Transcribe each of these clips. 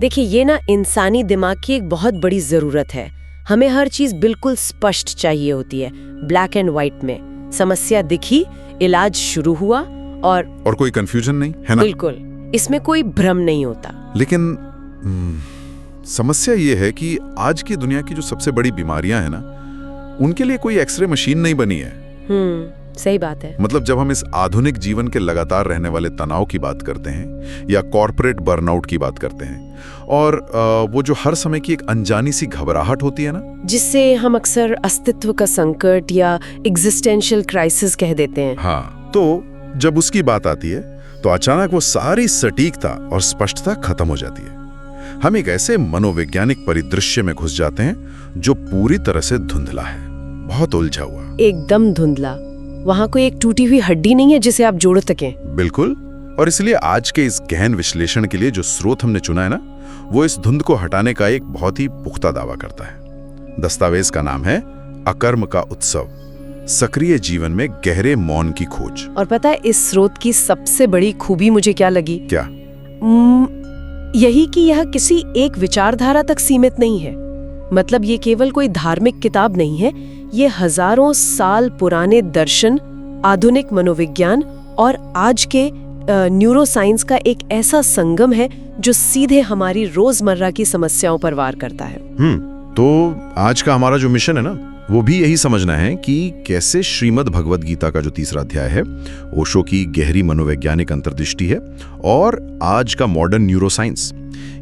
देखिए, ये ना इंसानी दिमाग की एक बहुत बड़ी जरूरत है। हमें हर चीज बिल्कुल स्पष्ट चाहिए होती है, ब्लैक एंड व्हाइट में। समस्या दिखी, इलाज शुरू हुआ और कोई कंफ्यूजन नहीं है ना? बिल्कुल, इसमें कोई भ्रम नहीं होता। लेकिन समस्या ये है कि आज की दुनिया की जो सबसे बड़ी बीमारियां हैं ना, उनके लिए कोई एक्सरे मशीन नहीं बनी है। सही बात है। मतलब जब हम इस आधुनिक जीवन के लगातार रहने वाले तनाव की बात करते हैं या कॉर्पोरेट बर्नआउट की बात करते हैं, और वो जो हर समय की एक अनजानी सी घबराहट होती है ना, जिससे हम अक्सर अस्तित्व का संकट या एग्जिस्टेंशियल क्राइसिस कह देते हैं। हाँ, तो जब उसकी बात आती है तो अचानक वो सारी सटीकता और स्पष्टता खत्म हो जाती है। हम एक ऐसे मनोवैज्ञानिक परिदृश्य में घुस जाते हैं जो पूरी तरह से धुंधला है, बहुत उलझा हुआ, एकदम धुंधला। वहाँ कोई एक टूटी हुई हड्डी नहीं है जिसे आप जोड़ सकें। बिल्कुल। और इसलिए आज के इस गहन विश्लेषण के लिए जो स्रोत हमने चुना है ना, वो इस धुंध को हटाने का एक बहुत ही पुख्ता दावा करता है। दस्तावेज का नाम है अकर्म का उत्सव, सक्रिय जीवन में गहरे मौन की खोज। और पता है इस स्रोत की सबसे बड़ी खूबी मुझे क्या लगी? क्या? यही कि यह किसी एक विचारधारा तक सीमित नहीं है। मतलब ये केवल कोई धार्मिक किताब नहीं है, ये हजारों साल पुराने दर्शन, आधुनिक मनोविज्ञान और आज के न्यूरोसाइंस का एक ऐसा संगम है जो सीधे हमारी रोजमर्रा की समस्याओं पर वार करता है। तो आज का हमारा जो मिशन है ना, वो भी यही समझना है कि कैसे श्रीमद् भगवद गीता का जो 3रा अध्याय है, ओशो की गहरी मनोवैज्ञानिक अंतर्दृष्टि है, और आज का मॉडर्न न्यूरोसाइंस,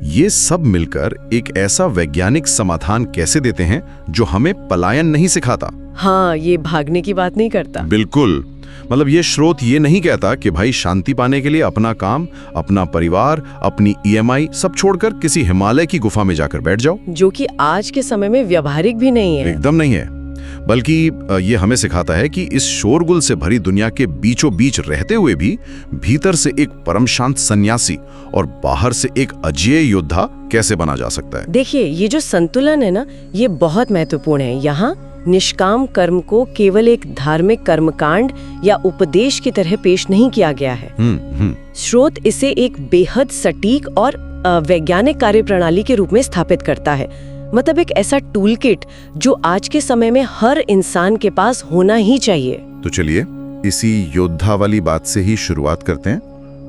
ये सब मिलकर एक ऐसा वैज्ञानिक समाधान कैसे देते हैं जो हमें पलायन नहीं सिखाता। हाँ, ये भागने की बात नहीं करता। बिल्कुल। मतलब ये स्रोत ये नहीं कहता कि भाई शांति पाने के लिए अपना काम, अपना परिवार, अपनी EMI सब छोड़कर किसी हिमालय की गुफा में जाकर बैठ जाओ, जो कि आज के समय में व्यावहारिक भी नहीं है। एकदम नहीं है। बल्कि ये हमें सिखाता है कि इस शोरगुल से भरी दुनिया के बीचों बीच रहते हुए भी भीतर से एक परम शांत सन्यासी और बाहर से एक अजेय योद्धा कैसे बना जा सकता है। देखिए, ये जो संतुलन है ना, ये बहुत महत्वपूर्ण है। यहाँ निष्काम कर्म को केवल एक धार्मिक कर्मकांड या उपदेश की तरह पेश नहीं किया गया है। स्रोत इसे एक बेहद सटीक और वैज्ञानिक कार्यप्रणाली के रूप में स्थापित करता है। मतलब एक ऐसा टूल किट जो आज के समय में हर इंसान के पास होना ही चाहिए। तो चलिए इसी योद्धा वाली बात से ही शुरुआत करते हैं।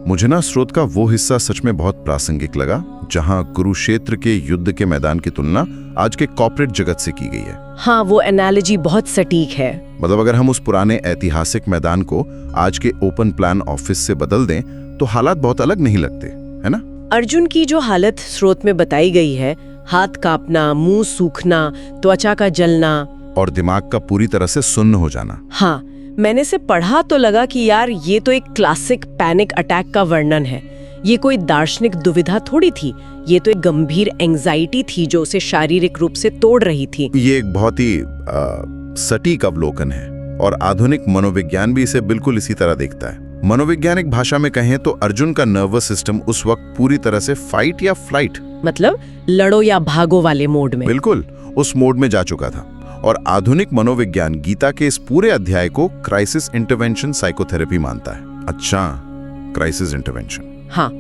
मुझे ना स्रोत का वो हिस्सा सच में बहुत प्रासंगिक लगा जहां कुरुक्षेत्र के युद्ध के मैदान की तुलना आज के कॉर्पोरेट जगत से की गई है। हाँ, वो एनालॉजी बहुत सटीक है। मतलब अगर हम उस पुराने ऐतिहासिक मैदान को आज के ओपन प्लान ऑफिस से बदल दें तो हालात बहुत अलग नहीं लगते, है ना? अर्जुन की जो हालत स्रोत में बताई गई है, हाथ कांपना, मुंह सूखना, त्वचा का जलना और दिमाग का पूरी तरह से सुन्न हो जाना। हाँ, मैंने से पढ़ा तो लगा कि यार ये तो एक क्लासिक पैनिक अटैक का वर्णन है। ये कोई दार्शनिक दुविधा थोड़ी थी, ये तो एक गंभीर एंजाइटी थी जो उसे शारीरिक रूप से तोड़ रही थी। ये एक बहुत ही सटीक अवलोकन है और आधुनिक मनोविज्ञान भी इसे बिल्कुल इसी तरह देखता है। मनोवैज्ञानिक भाषा में कहें तो अर्जुन का नर्वस सिस्टम उस वक्त पूरी तरह से फाइट या फ्लाइट, मतलब लड़ो या भागो वाले मोड में, बिल्कुल उस मोड में जा चुका था। और आधुनिक मनोविज्ञान गीता के इस पूरे अध्याय को क्राइसिस इंटरवेंशन साइकोथेरेपी मानता है। अच्छा, क्राइसिस इंटरवेंशन। हाँ,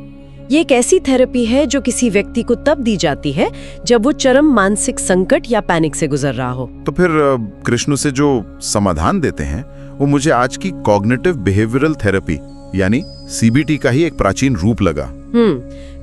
ये एक ऐसी थेरेपी है जो किसी व्यक्ति को तब दी जाती है जब वो चरम मानसिक संकट या पैनिक से गुजर रहा हो। तो फिर कृष्ण से जो समाधान देते हैं वो मुझे आज की कॉग्निटिव बिहेवियरल थेरेपी यानी CBT का ही एक प्राचीन रूप लगा।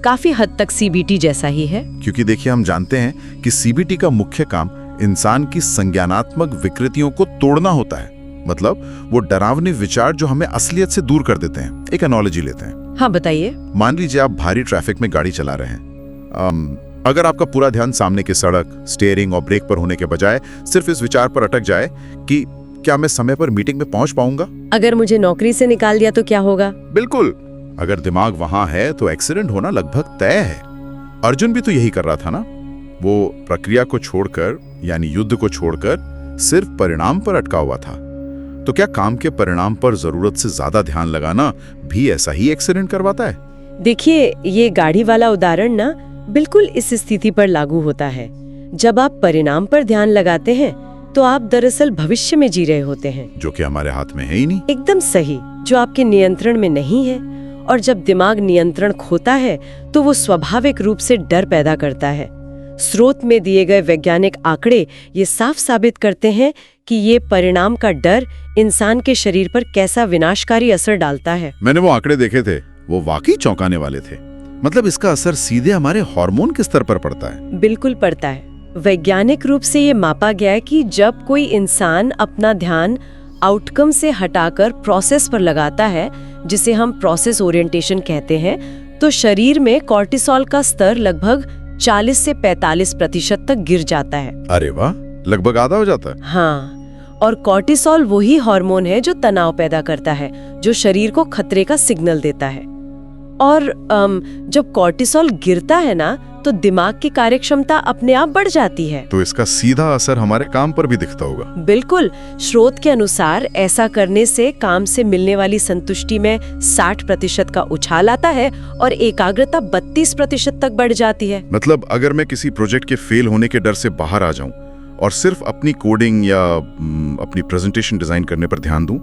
काफी हद तक CBT जैसा ही है। क्योंकि देखिए, हम जानते हैं कि CBT का मुख्य काम इंसान की संज्ञानात्मक विकृतियों को तोड़ना होता है। मतलब वो डरावने विचार जो हमें असलियत से दूर कर देते हैं। एक एनालॉजी लेते हैं। हाँ, बताइए। मान लीजिए आप भारी ट्रैफिक में गाड़ी चला रहे हैं। अगर आपका पूरा ध्यान सामने की सड़क, स्टीयरिंग और ब्रेक पर होने के बजाय सिर्फ इस विचार पर अटक जाए कि क्या मैं समय पर मीटिंग में पहुंच पाऊंगा? अगर मुझे नौकरी से निकाल दिया तो क्या होगा? बिल्कुल, अगर दिमाग वहां है तो एक्सीडेंट होना लगभग तय है। अर्जुन भी तो यही कर रहा था ना। वो प्रक्रिया को छोड़कर यानी युद्ध को छोड़कर सिर्फ परिणाम पर अटका हुआ था। तो क्या काम के परिणाम पर जरूरत से ज्यादा ध्यान लगाना भी ऐसा ही एक्सीडेंट करवाता है? देखिए, ये गाड़ी वाला उदाहरण ना बिल्कुल इस स्थिति पर लागू होता है। जब आप परिणाम पर ध्यान लगाते हैं तो आप दरअसल भविष्य में जी रहे होते हैं, जो कि हमारे हाथ में है ही नहीं। एकदम सही, जो आपके नियंत्रण में नहीं है। और जब दिमाग नियंत्रण खोता है तो वो स्वाभाविक रूप से डर पैदा करता है। स्रोत में दिए गए वैज्ञानिक आंकड़े ये साफ साबित करते हैं कि ये परिणाम का डर इंसान के शरीर पर कैसा विनाशकारी असर डालता है। मैंने वो आंकड़े देखे थे, वो वाकई चौंकाने वाले थे। मतलब इसका असर सीधे हमारे हार्मोन के स्तर पर पड़ता है। बिल्कुल पड़ता है। वैज्ञानिक रूप से ये मापा गया है कि जब कोई इंसान अपना ध्यान आउटकम से हटाकर प्रोसेस पर लगाता है, जिसे हम प्रोसेस ओरिएंटेशन कहते हैं, तो शरीर में कॉर्टिसोल का स्तर लगभग 40 से 45% तक गिर जाता है। अरे वाह, लगभग आधा हो जाता है। हाँ, और कॉर्टिसोल वही हार्मोन है जो तनाव पैदा करता है, जो शरीर को खतरे का सिग्नल देता है। और जब कॉर्टिसोल गिरता है ना, तो दिमाग की कार्यक्षमता अपने आप बढ़ जाती है। तो इसका सीधा असर हमारे काम पर भी दिखता होगा। बिल्कुल। स्रोत के अनुसार ऐसा करने से काम से मिलने वाली संतुष्टि में 60% का उछाल आता है और एकाग्रता 32% तक बढ़ जाती है। मतलब अगर मैं किसी प्रोजेक्ट के फेल होने के डर से बाहर आ जाऊं और सिर्फ अपनी कोडिंग या अपनी प्रेजेंटेशन डिजाइन करने पर ध्यान दूं,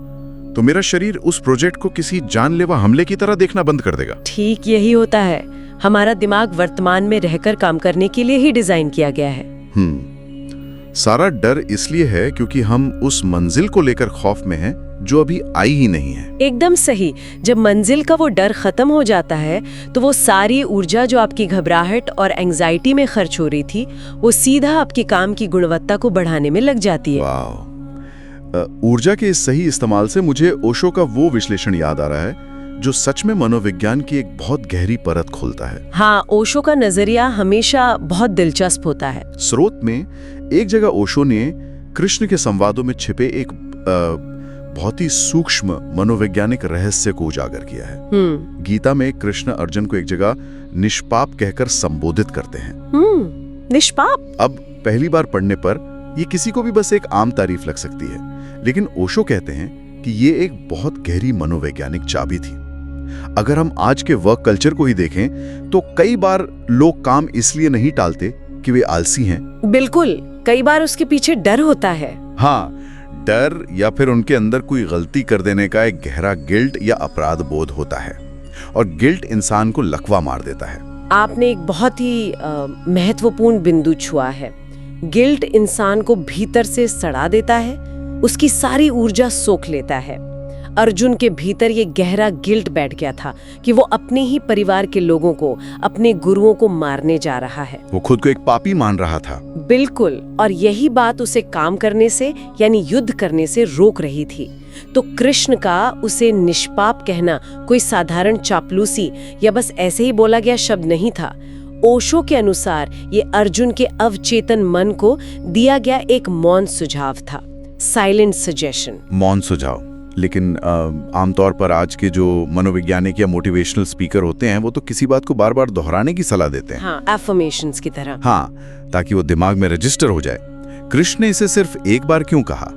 तो मेरा शरीर उस प्रोजेक्ट को किसी जानलेवा हमले की तरह देखना बंद कर देगा। ठीक यही होता है। हमारा दिमाग वर्तमान में रहकर काम करने के लिए ही डिजाइन किया गया है। सारा डर इसलिए है क्योंकि हम उस मंजिल को लेकर खौफ में हैं जो अभी आई ही नहीं है। एकदम सही। जब मंजिल का वो डर खत्म हो जाता है तो वो सारी ऊर्जा जो आपकी घबराहट और एंजाइटी में खर्च हो रही थी, वो सीधा आपके काम की गुणवत्ता को बढ़ाने में लग जाती है। वाह। ऊर्जा के इस सही इस्तेमाल से मुझे ओशो का वो विश्लेषण याद आ रहा है जो सच में मनोविज्ञान की एक बहुत गहरी परत खोलता है। हाँ, ओशो का नजरिया हमेशा बहुत दिलचस्प होता है। स्रोत में एक जगह ओशो ने कृष्ण के संवादों में छिपे एक बहुत ही सूक्ष्म मनोवैज्ञानिक रहस्य को उजागर किया है। गीता में कृष्ण अर्जुन को एक जगह निष्पाप कहकर संबोधित करते हैं। निष्पाप? अब पहली बार पढ़ने पर ये किसी को भी बस एक आम तारीफ लग सकती है, लेकिन ओशो कहते हैं कि ये एक बहुत गहरी मनोवैज्ञानिक चाबी थी। अगर हम आज के वर्क कल्चर को ही देखें तो कई बार लोग काम इसलिए नहीं टालते कि वे आलसी हैं। बिल्कुल, कई बार उसके पीछे डर होता है। हाँ, डर या फिर उनके अंदर कोई गलती कर देने का एक गहरा गिल्ट या अपराध बोध होता है, और गिल्ट इंसान को लकवा मार देता है। आपने एक बहुत ही महत्वपूर्ण बिंदु छुआ है। गिल्ट इंसान को भीतर से सड़ा देता है, उसकी सारी ऊर्जा सोख लेता है। अर्जुन के भीतर ये गहरा गिल्ट बैठ गया था कि वो अपने ही परिवार के लोगों को, अपने गुरुओं को मारने जा रहा है। वो खुद को एक पापी मान रहा था। बिल्कुल, और यही बात उसे काम करने से यानी युद्ध करने से रोक रही थी। तो कृष्ण का उसे निष्पाप कहना कोई साधारण चापलूसी या बस ऐसे ही बोला गया शब्द नहीं था। ओशो के अनुसार ये अर्जुन के अवचेतन मन को दिया गया एक मौन सुझाव था, साइलेंट सजेशन। मौन सुझाव। लेकिन आमतौर पर आज के जो मनोवैज्ञानिक या मोटिवेशनल स्पीकर होते हैं वो तो किसी बात को बार बार दोहराने की सलाह देते हैं। हाँ, एफर्मेशंस की तरह। हाँ, ताकि वो दिमाग में रजिस्टर हो जाए। कृष्ण ने इसे सिर्फ एक बार क्यों कहा?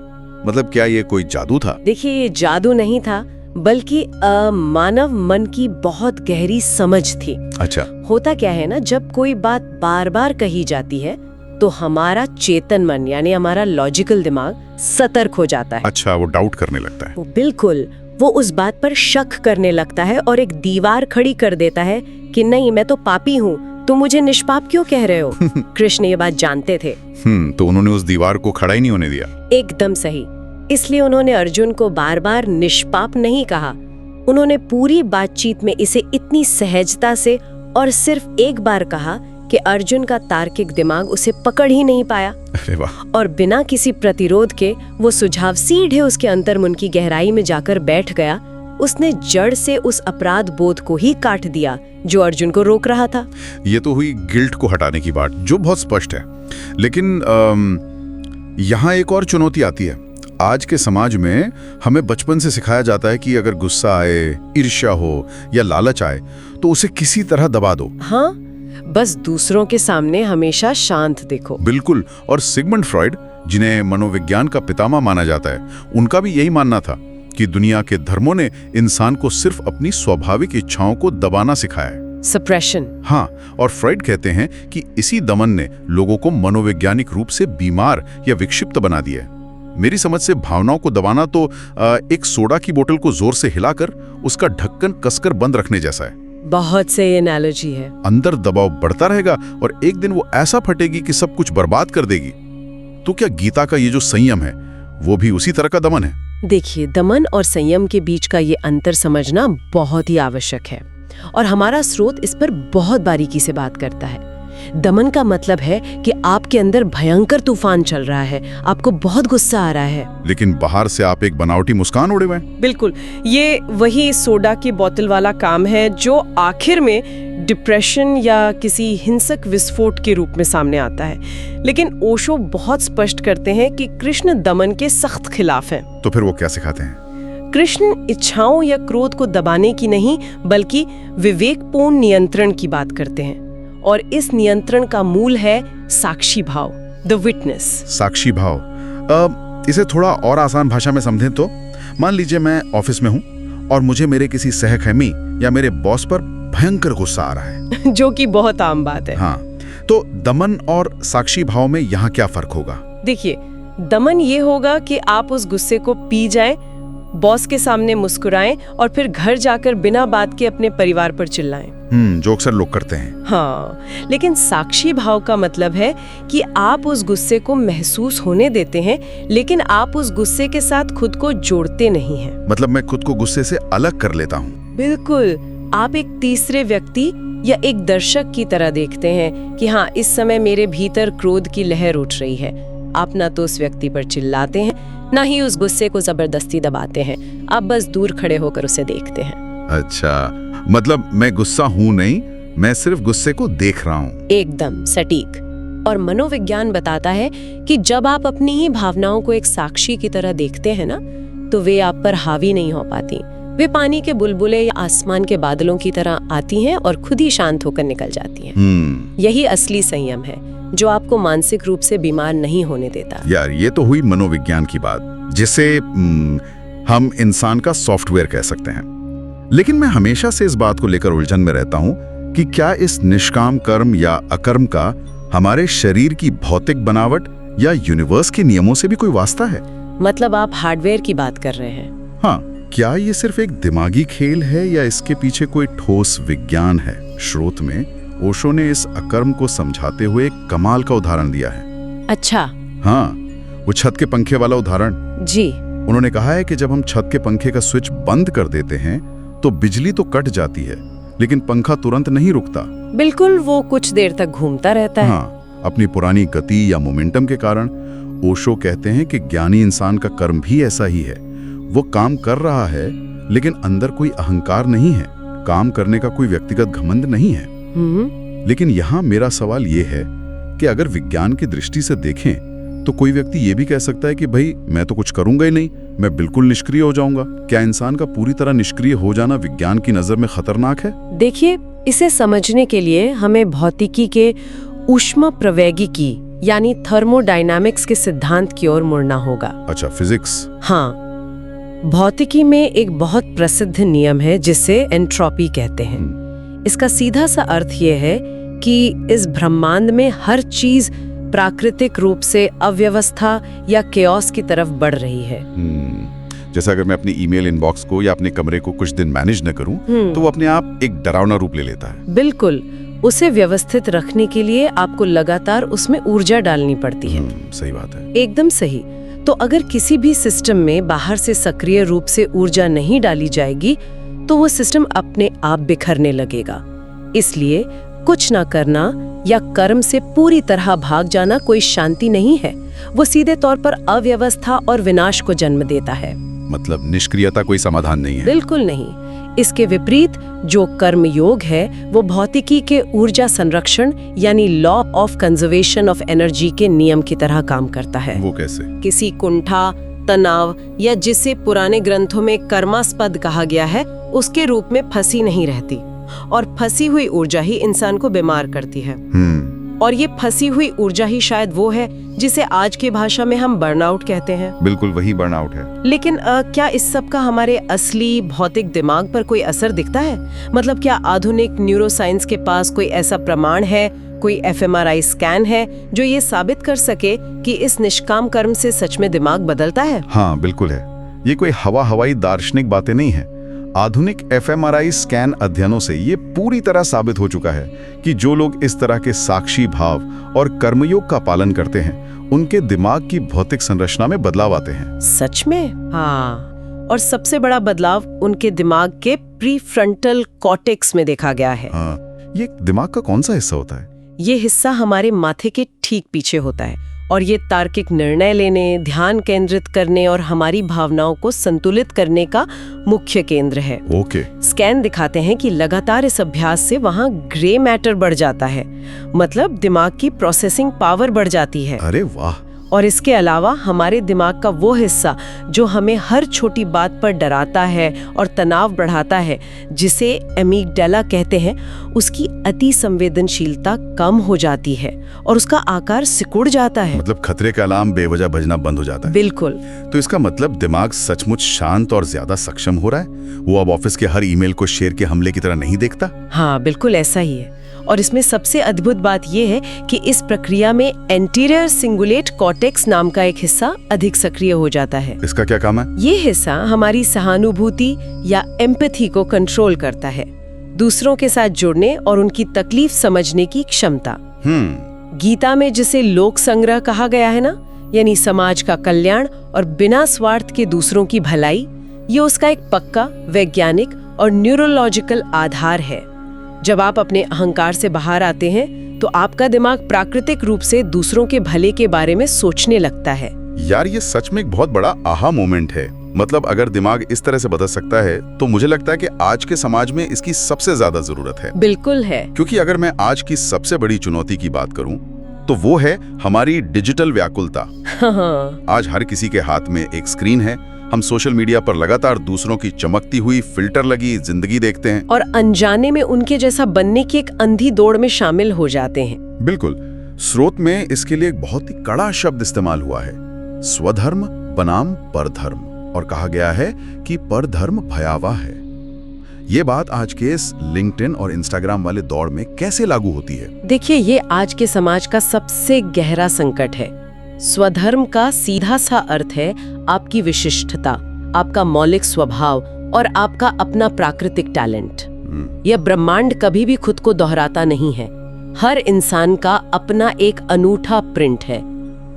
मतलब क्या ये कोई जादू था? देखिए, ये जादू नहीं था, बल्कि मानव मन की बहुत गहरी समझ थी। अच्छा। होता क्या है ना, जब कोई बात बार बार कही जाती है तो हमारा चेतन मन यानी हमारा लॉजिकल दिमाग सतर्क हो जाता है। अच्छा, वो डाउट करने लगता है। बिल्कुल, वो उस बात पर शक करने लगता है और एक दीवार खड़ी कर देता है कि नहीं, मैं तो पापी हूँ, तुम मुझे निष्पाप क्यों कह रहे हो? कृष्ण ये बात जानते थे। तो उन्होंने उस दीवार को खड़ा ही नहीं होने दिया। एकदम सही। इसलिए उन्होंने अर्जुन को बार बार निष्पाप नहीं कहा। उन्होंने पूरी बातचीत में इसे इतनी सहजता से और सिर्फ एक बार कहा कि अर्जुन का तार्किक दिमाग उसे पकड़ ही नहीं पाया। अरे वाह। और बिना किसी प्रतिरोध के वो सुझाव सीधे उसके अंतर्मन की गहराई में जाकर बैठ गया। उसने जड़ से उस अपराध बोध को ही काट दिया जो अर्जुन को रोक रहा था। ये तो हुई गिल्ट को हटाने की बात, जो बहुत स्पष्ट है। लेकिन यहाँ एक और चुनौती आती है। आज के समाज में हमें बचपन से सिखाया जाता है कि अगर गुस्सा आए, ईर्ष्या हो या लालच आए तो उसे किसी तरह दबा दो। हाँ, बस दूसरों के सामने हमेशा शांत दिखो। बिल्कुल। और सिगमंड फ्रॉइड, जिन्हें मनोविज्ञान का पितामह माना जाता है, उनका भी यही मानना था कि दुनिया के धर्मों ने इंसान को सिर्फ अपनी स्वाभाविक इच्छाओं को दबाना सिखाया है। सप्रेशन। हाँ, और फ्रॉइड कहते हैं कि इसी दमन ने लोगों को मनोवैज्ञानिक रूप से बीमार या विक्षिप्त बना दिया है। मेरी समझ से भावनाओं को दबाना तो एक सोडा की बोतल को जोर से हिलाकर उसका ढक्कन कसकर बंद रखने जैसा है। बहुत सही एनालॉजी है। अंदर दबाव बढ़ता रहेगा और एक दिन वो ऐसा फटेगी कि सब कुछ बर्बाद कर देगी। तो क्या गीता का ये जो संयम है वो भी उसी तरह का दमन है? देखिए, दमन और संयम के बीच का ये अंतर समझना बहुत ही आवश्यक है और हमारा स्रोत इस पर बहुत बारीकी से बात करता है। दमन का मतलब है कि आपके अंदर भयंकर तूफान चल रहा है, आपको बहुत गुस्सा आ रहा है, लेकिन बाहर से आप एक बनावटी मुस्कान ओढ़े हुए हैं। बिल्कुल, ये वही सोडा की बोतल वाला काम है जो आखिर में डिप्रेशन या किसी हिंसक विस्फोट के रूप में सामने आता है। लेकिन ओशो बहुत स्पष्ट करते हैं कि कृष्ण दमन के सख्त खिलाफ हैं। तो फिर वो क्या सिखाते हैं? कृष्ण इच्छाओं या क्रोध को दबाने की नहीं बल्कि विवेकपूर्ण नियंत्रण की बात करते हैं और इस नियंत्रण का मूल है साक्षी भाव, द विटनेस। साक्षी भाव, इसे थोड़ा और आसान भाषा में समझें तो मान लीजिए मैं ऑफिस में हूं और मुझे मेरे किसी सहकर्मी या मेरे बॉस पर भयंकर गुस्सा आ रहा है जो कि बहुत आम बात है। हाँ, तो दमन और साक्षी भाव में यहाँ क्या फर्क होगा? देखिए, दमन ये होगा कि आप उस गुस्से को पी जाएं, बॉस के सामने मुस्कुराएं और फिर घर जाकर बिना बात के अपने परिवार पर चिल्लाएं। जो अक्सर लोग करते हैं। हाँ, लेकिन साक्षी भाव का मतलब है कि आप उस गुस्से को महसूस होने देते हैं, लेकिन आप उस गुस्से के साथ खुद को जोड़ते नहीं हैं। मतलब मैं खुद को गुस्से से अलग कर लेता हूँ। बिल्कुल, आप एक तीसरे व्यक्ति या एक दर्शक की तरह देखते हैं कि हाँ, इस समय मेरे भीतर क्रोध की लहर उठ रही है। आप ना तो उस व्यक्ति पर चिल्लाते हैं, ना ही उस गुस्से को जबरदस्ती दबाते हैं। आप बस दूर खड़े होकर उसे देखते हैं। अच्छा, मतलब मैं गुस्सा हूँ नहीं, मैं सिर्फ गुस्से को देख रहा हूँ। एकदम सटीक। और मनोविज्ञान बताता है कि जब आप अपनी ही भावनाओं को एक साक्षी की तरह देखते हैं ना, तो वे आप पर हावी नहीं हो पाती। वे पानी के बुलबुले या आसमान के बादलों की तरह आती हैं और खुद ही शांत होकर निकल जाती हैं। यही असली संयम है जो आपको मानसिक रूप से बीमार नहीं होने देता। यार, ये तो हुई मनोविज्ञान की बात, जिसे हम इंसान का सॉफ्टवेयर कह सकते हैं। लेकिन मैं हमेशा से इस बात को लेकर उलझन में रहता हूँ कि क्या इस निष्काम कर्म या अकर्म का हमारे शरीर की भौतिक बनावट या यूनिवर्स के नियमों से भी कोई वास्ता है? मतलब आप हार्डवेयर की बात कर रहे हैं? हाँ, क्या ये सिर्फ एक दिमागी खेल है या इसके पीछे कोई ठोस विज्ञान है? स्रोत में ओशो ने इस अकर्म को समझाते हुए एक कमाल का उदाहरण दिया है। अच्छा। हाँ, वो छत के पंखे वाला उदाहरण। जी। उन्होंने कहा है कि जब हम छत के पंखे का स्विच बंद कर देते हैं तो बिजली तो कट जाती है, लेकिन पंखा तुरंत नहीं रुकता। बिल्कुल, वो कुछ देर तक घूमता रहता है। हाँ, अपनी पुरानी गति या मोमेंटम के कारण। ओशो कहते हैं कि ज्ञानी इंसान का कर्म भी ऐसा ही है। वो काम कर रहा है, लेकिन अंदर कोई अहंकार नहीं है, काम करने का कोई व्यक्तिगत घमंड नहीं है। लेकिन यहाँ मेरा सवाल ये है कि अगर विज्ञान की दृष्टि से देखें तो कोई व्यक्ति ये भी कह सकता है कि भाई मैं तो कुछ करूंगा ही नहीं, मैं बिल्कुल निष्क्रिय हो जाऊंगा। क्या इंसान का पूरी तरह निष्क्रिय हो जाना विज्ञान की नजर में खतरनाक है? देखिए, इसे समझने के लिए हमें भौतिकी के ऊष्मप्रवैगिकी यानी थर्मोडायनामिक्स के सिद्धांत की ओर मुड़ना होगा। अच्छा, फिजिक्स। हाँ, भौतिकी में एक बहुत प्रसिद्ध नियम है जिसे एंट्रोपी कहते हैं। इसका सीधा सा अर्थ ये है कि इस ब्रह्मांड में हर चीज प्राकृतिक रूप से अव्यवस्था या केओस की तरफ बढ़ रही है। जैसे अगर मैं अपनी ईमेल इनबॉक्स को या अपने कमरे को कुछ दिन मैनेज न करूं, तो वो अपने आप एक डरावना रूप ले लेता है। बिल्कुल, उसे व्यवस्थित रखने के लिए आपको लगातार उसमें ऊर्जा डालनी पड़ती है। सही बात है। एकदम सही। तो अगर किसी भी सिस्टम में बाहर से सक्रिय रूप से ऊर्जा नहीं डाली जाएगी तो वो सिस्टम अपने आप बिखरने लगेगा। इसलिए कुछ ना करना या कर्म से पूरी तरह भाग जाना कोई शांति नहीं है, वो सीधे तौर पर अव्यवस्था और विनाश को जन्म देता है। मतलब निष्क्रियता कोई समाधान नहीं है? बिल्कुल नहीं। इसके विपरीत जो कर्म योग है वो भौतिकी के ऊर्जा संरक्षण यानी law of conservation of energy के नियम की तरह काम करता है। वो कैसे? किसी कुंठा, तनाव या जिसे पुराने ग्रंथों में कर्मास्पद कहा गया है उसके रूप में फंसी नहीं रहती, और फंसी हुई ऊर्जा ही इंसान को बीमार करती है। और ये फंसी हुई ऊर्जा ही शायद वो है जिसे आज की भाषा में हम बर्नआउट कहते हैं। बिल्कुल वही बर्नआउट है। लेकिन क्या इस सब का हमारे असली भौतिक दिमाग पर कोई असर दिखता है? मतलब क्या आधुनिक न्यूरोसाइंस के पास कोई ऐसा प्रमाण है कोई fMRI स्कैन है जो ये साबित कर सके कि इस निष्काम कर्म से सच में दिमाग बदलता है? हाँ बिल्कुल है। ये कोई हवाई दार्शनिक बातें नहीं है। आधुनिक fMRI स्कैन अध्ययनों से ये पूरी तरह साबित हो चुका है कि जो लोग इस तरह के साक्षी भाव और कर्मयोग का पालन करते हैं उनके दिमाग की भौतिक संरचना में बदलाव आते हैं। सच में? हाँ, और सबसे बड़ा बदलाव उनके दिमाग के प्रीफ्रंटल कॉर्टेक्स में देखा गया है। हाँ, ये दिमाग का कौन सा हिस्सा होता है? ये हिस्सा हमारे माथे के ठीक पीछे होता है और ये तार्किक निर्णय लेने, ध्यान केंद्रित करने और हमारी भावनाओं को संतुलित करने का मुख्य केंद्र है। ओके। स्कैन दिखाते हैं कि लगातार इस अभ्यास से वहाँ ग्रे मैटर बढ़ जाता है, मतलब दिमाग की प्रोसेसिंग पावर बढ़ जाती है। अरे वाह। और इसके अलावा हमारे दिमाग का वो हिस्सा जो हमें हर छोटी बात पर डराता है और तनाव बढ़ाता है, जिसे एमिगडाला कहते हैं, उसकी अति संवेदनशीलता कम हो जाती है और उसका आकार सिकुड़ जाता है। मतलब खतरे का अलार्म बेवजह बजना बंद हो जाता है। बिल्कुल। तो इसका मतलब दिमाग सचमुच शांत और ज्यादा सक्षम हो रहा है। वो अब ऑफिस के हर ईमेल को शेर के हमले की तरह नहीं देखता। हाँ, बिल्कुल ऐसा ही है। और इसमें सबसे अद्भुत बात यह है कि इस प्रक्रिया में एंटीरियर सिंगुलेट कॉर्टेक्स नाम का एक हिस्सा अधिक सक्रिय हो जाता है। इसका क्या काम है? ये हिस्सा हमारी सहानुभूति या एम्पैथी को कंट्रोल करता है, दूसरों के साथ जुड़ने और उनकी तकलीफ समझने की क्षमता। गीता में जिसे लोक संग्रह कहा गया है ना, यानी समाज का कल्याण और बिना स्वार्थ के दूसरों की भलाई, ये उसका एक पक्का वैज्ञानिक और न्यूरोलॉजिकल आधार है। जब आप अपने अहंकार से बाहर आते हैं तो आपका दिमाग प्राकृतिक रूप से दूसरों के भले के बारे में सोचने लगता है। यार, ये सच में एक बहुत बड़ा आहा मोमेंट है। मतलब अगर दिमाग इस तरह से बदल सकता है तो मुझे लगता है कि आज के समाज में इसकी सबसे ज्यादा जरूरत है। बिल्कुल है। क्योंकि अगर मैं आज की सबसे बड़ी चुनौती की बात करूं तो वो है हमारी डिजिटल व्याकुलता। आज हर किसी के हाथ में एक स्क्रीन है। हम सोशल मीडिया पर लगातार दूसरों की चमकती हुई फिल्टर लगी जिंदगी देखते हैं और अनजाने में उनके जैसा बनने की एक अंधी दौड़ में शामिल हो जाते हैं। बिल्कुल। स्रोत में इसके लिए एक बहुत ही कड़ा शब्द इस्तेमाल हुआ है, स्वधर्म बनाम परधर्म, और कहा गया है कि परधर्म भयावह है। ये बात आज के इस लिंक्डइन और इंस्टाग्राम वाले दौर में कैसे लागू होती है? देखिए, ये आज के समाज का सबसे गहरा संकट है। स्वधर्म का सीधा सा अर्थ है आपकी विशिष्टता, आपका मौलिक स्वभाव और आपका अपना प्राकृतिक टैलेंट। यह ब्रह्मांड कभी भी खुद को दोहराता नहीं है। हर इंसान का अपना एक अनूठा प्रिंट है।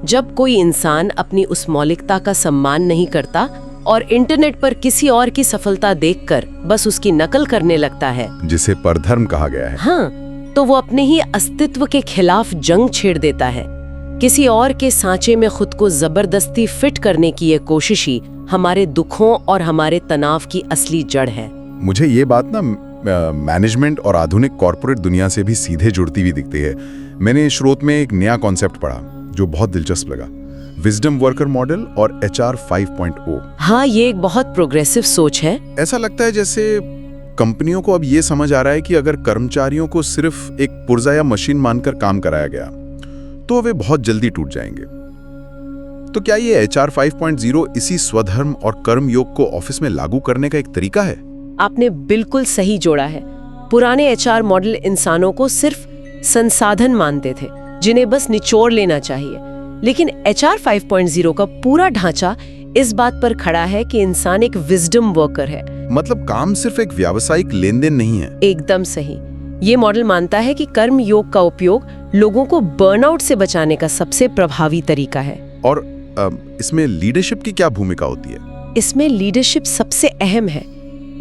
जब कोई इंसान अपनी उस मौलिकता का सम्मान नहीं करता और इंटरनेट पर किसी और की सफलता देखकर बस उसकी नकल करने लगता है, जिसे परधर्म कहा गया है, हाँ, तो वो अपने ही अस्तित्व के खिलाफ जंग छेड़ देता है। किसी और के सांचे में खुद को जबरदस्ती फिट करने की ये कोशिश ही हमारे दुखों और हमारे तनाव की असली जड़ है। मुझे ये बात ना मैनेजमेंट और आधुनिक कॉर्पोरेट दुनिया से भी सीधे जुड़ती हुई दिखती है। मैंने स्रोत में एक नया कॉन्सेप्ट पढ़ा जो बहुत दिलचस्प लगा, विजडम वर्कर मॉडल और HR 5.0। हाँ, ये एक बहुत प्रोग्रेसिव सोच है। ऐसा लगता है जैसे कंपनियों को अब ये समझ आ रहा है कि अगर कर्मचारियों को सिर्फ एक पुर्जा या मशीन मानकर काम कराया गया तो वे बहुत जल्दी टूट जाएंगे। तो क्या ये HR 5.0 इसी स्वधर्म और कर्म योग को ऑफिस में लागू करने का एक तरीका है? आपने बिल्कुल सही जोड़ा है। पुराने HR मॉडल इंसानों को सिर्फ संसाधन मानते थे जिन्हें बस निचोड़ लेना चाहिए, लेकिन HR 5.0 का पूरा ढांचा इस बात पर खड़ा है कि इंसान एक विजडम वर्कर है। मतलब काम सिर्फ एक व्यावसायिक लेन देन नहीं है। एकदम सही। ये मॉडल मानता है कि कर्म योग का उपयोग लोगों को बर्नआउट से बचाने का सबसे प्रभावी तरीका है। और इसमें लीडरशिप की क्या भूमिका होती है? इसमें लीडरशिप सबसे अहम है।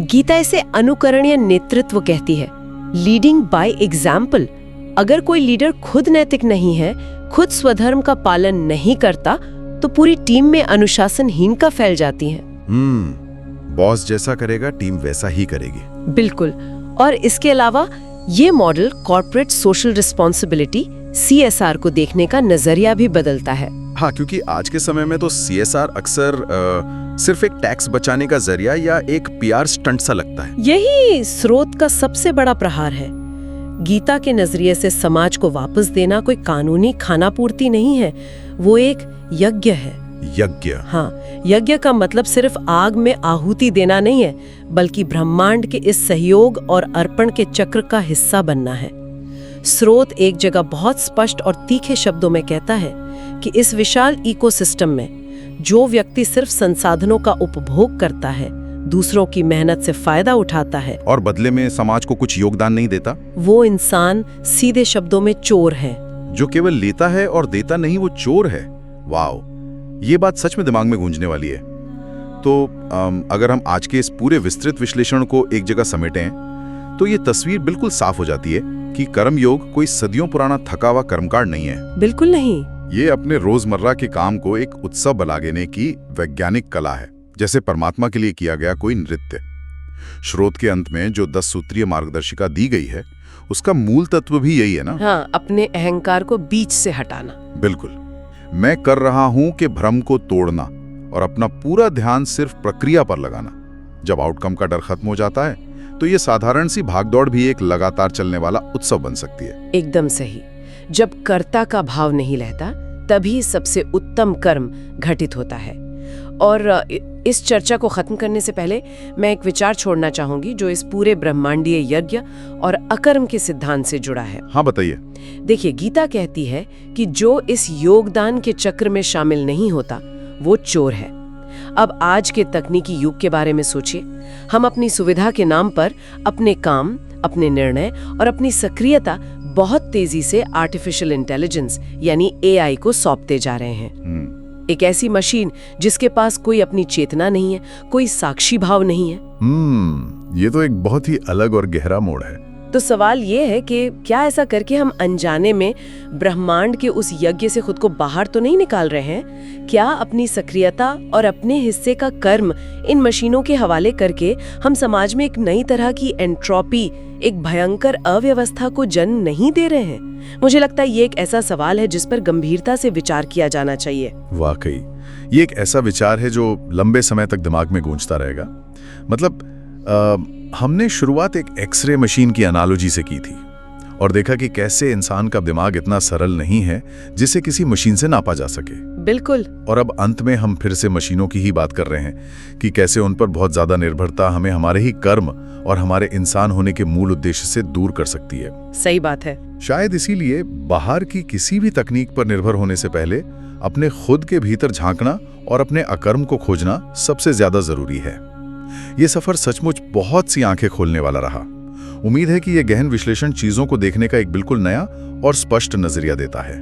गीता इसे अनुकरणीय नेतृत्व कहती है, लीडिंग बाय एग्जाम्पल। अगर कोई लीडर खुद नैतिक नहीं है, खुद स्वधर्म का पालन नहीं करता, तो पूरी टीम में अनुशासनहीनता फैल जाती है। बॉस जैसा करेगा टीम वैसा ही करेगी। बिल्कुल। और इसके अलावा ये model corporate social responsibility CSR को देखने का नजरिया भी बदलता है। हाँ, क्योंकि आज के समय में तो CSR अक्सर सिर्फ एक टैक्स बचाने का जरिया या एक PR स्टंट सा लगता है। यही स्रोत का सबसे बड़ा प्रहार है। गीता के नजरिए से समाज को वापस देना कोई कानूनी खाना पूर्ति नहीं है, वो एक यज्ञ है। यज्ञ? हाँ, यज्ञ का मतलब सिर्फ आग में आहुति देना नहीं है, बल्कि ब्रह्मांड के इस सहयोग और अर्पण के चक्र का हिस्सा बनना है। स्रोत एक जगह बहुत स्पष्ट और तीखे शब्दों में कहता है कि इस विशाल इकोसिस्टम में जो व्यक्ति सिर्फ संसाधनों का उपभोग करता है, दूसरों की मेहनत से फायदा उठाता है और बदले में समाज को कुछ योगदान नहीं देता, वो इंसान सीधे शब्दों में चोर है। जो केवल लेता है और देता नहीं, वो चोर है। वाओ, ये बात सच में दिमाग में गूंजने वाली है। तो अगर हम आज के इस पूरे विस्तृत विश्लेषण को एक जगह समेटें तो ये तस्वीर बिल्कुल साफ हो जाती है कि कर्मयोग कोई सदियों पुराना थका हुआ कर्मकांड नहीं है। बिल्कुल नहीं। ये अपने रोजमर्रा के काम को एक उत्सव बना देने की वैज्ञानिक कला है, जैसे परमात्मा के लिए किया गया कोई नृत्य। स्रोत के अंत में जो 10 सूत्रीय मार्गदर्शिका दी गई है, उसका मूल तत्व भी यही है ना? हाँ, अपने अहंकार को बीच से हटाना। बिल्कुल। मैं कर रहा हूं कि भ्रम को तोड़ना और अपना पूरा ध्यान सिर्फ प्रक्रिया पर लगाना। जब आउटकम का डर खत्म हो जाता है तो ये साधारण सी भागदौड़ भी एक लगातार चलने वाला उत्सव बन सकती है। एकदम सही। जब कर्ता का भाव नहीं रहता, तभी सबसे उत्तम कर्म घटित होता है। और इस चर्चा को खत्म करने से पहले मैं एक विचार छोड़ना चाहूंगी जो इस पूरे ब्रह्मांडीय यज्ञ और अकर्म के सिद्धांत से जुड़ा है। हाँ, बताइए। देखिए, गीता कहती है कि जो इस योगदान के चक्र में शामिल नहीं होता वो चोर है। अब आज के तकनीकी युग के बारे में सोचिए। हम अपनी सुविधा के नाम पर अपने काम, अपने निर्णय और अपनी सक्रियता बहुत तेजी से आर्टिफिशियल इंटेलिजेंस यानी एआई को सौंपते जा रहे हैं। एक ऐसी मशीन जिसके पास कोई अपनी चेतना नहीं है, कोई साक्षी भाव नहीं है। ये तो एक बहुत ही अलग और गहरा मोड़ है। तो सवाल ये है कि क्या ऐसा करके हम अनजाने में ब्रह्मांड के उस यज्ञ से खुद को बाहर तो नहीं निकाल रहे हैं? क्या अपनी सक्रियता और अपने हिस्से का कर्म इन मशीनों के हवाले करके हम समाज में एक नई तरह की एंट्रोपी, एक भयंकर अव्यवस्था को जन्म नहीं दे रहे हैं? मुझे लगता है ये एक ऐसा सवाल है जिस पर गंभीरता से विचार किया जाना चाहिए। वाकई ये एक ऐसा विचार है जो लंबे समय तक दिमाग में गूंजता रहेगा। मतलब हमने शुरुआत एक एक्सरे मशीन की एनालॉजी से की थी और देखा कि कैसे इंसान का दिमाग इतना सरल नहीं है जिसे किसी मशीन से नापा जा सके। बिल्कुल। और अब अंत में हम फिर से मशीनों की ही बात कर रहे हैं कि कैसे उन पर बहुत ज्यादा निर्भरता हमें हमारे ही कर्म और हमारे इंसान होने के मूल उद्देश्य से दूर कर सकती है। सही बात है। शायद इसीलिए बाहर की किसी भी तकनीक पर निर्भर होने से पहले अपने खुद के भीतर झांकना और अपने अकर्म को खोजना सबसे ज्यादा जरूरी है। ये सफर सचमुच बहुत सी आंखें खोलने वाला रहा। उम्मीद है कि यह गहन विश्लेषण चीजों को देखने का एक बिल्कुल नया और स्पष्ट नजरिया देता है।